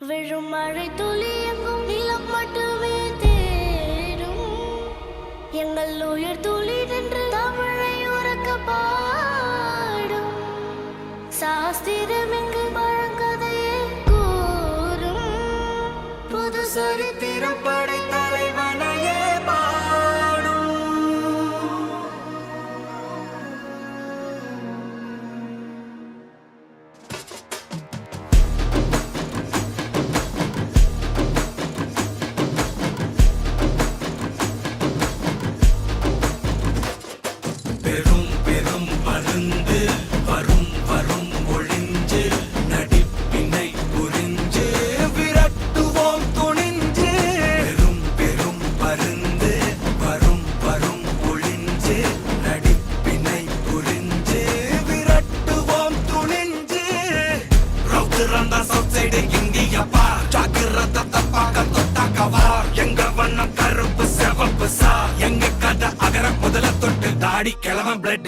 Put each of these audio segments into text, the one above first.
விழும் மழை துளி எங்கும் நிலம் மட்டுமே தேடும் எங்கள் உயிர் துளி நின்று தமிழை உறக்க பாடும் சாஸ்திரம் இங்கு பழங்கதையே கூறும் புது சரித்திரம் படை தலைவனையே கிளவன் பிளட்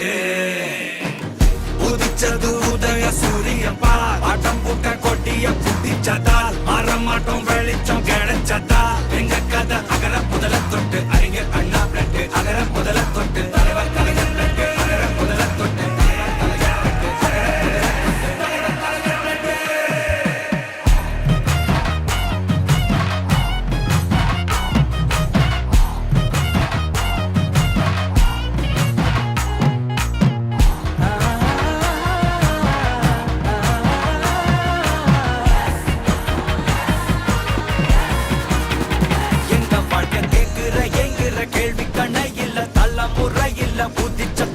உதிச்சது உதய சூரியன் பார் ஆட்டம் பூட்ட கொட்டிய புதிச்சதால் மாறமாட்டோம் வெளிச்சம் கிடைச்சதா எங்க கதை அகர முதல தொட்டு அறிஞர் அண்ணா பிளட் அகர முதல தொட்டு தலைவர் கலைஞர் பிளட் அகர முதல தொட்டு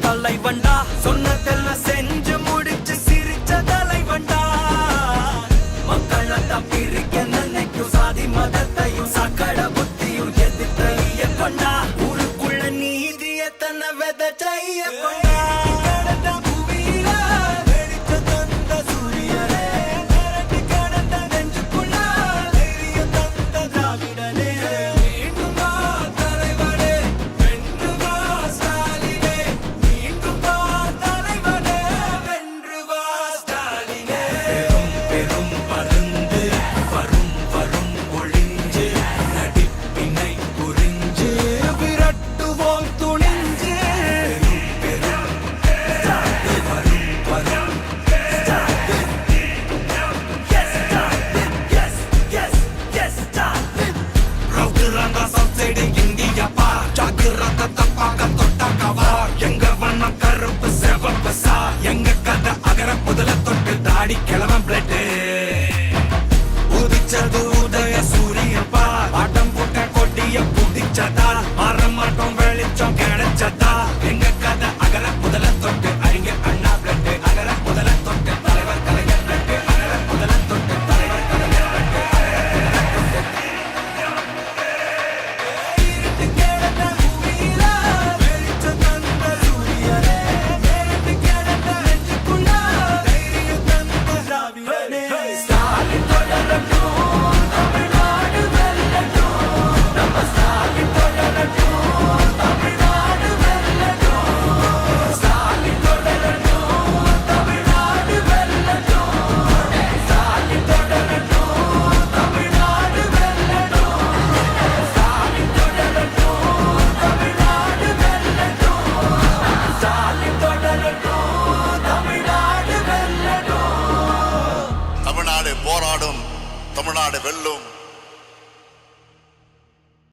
தலைவண்டா சொன்னதெல்லாம் செஞ்சு முடிச்சு சிரிச்ச தலைவண்டா மக்களத்தான் பிரிக்க நினைக்கும் சாதி மதத்தையும் சக்கட புத்தியும் எதிர்த்தைய கொண்டா ஊருக்குள்ள நீதிய தன்னை விதைச்சைய கொண்டா கிளவன் பிளட் உதிச்சது உதய சூரியன் பார் ஆட்டம் போட்ட கொட்டிய புதிச்சதால் மாறமாட்டோம் வெளிச்சம் கிடைச்சதா எங்க கதை அகர முதல தொட்டு அறிஞர் அண்ணா பிளட் அகர முதல தொட்டு தலைவர் கலைஞர் பிளட் அகர முதல தொட்டு தலைவர் கலைஞர் பிளட் தமிழ்நாடு போராடும், தமிழ்நாடு வெல்லும்.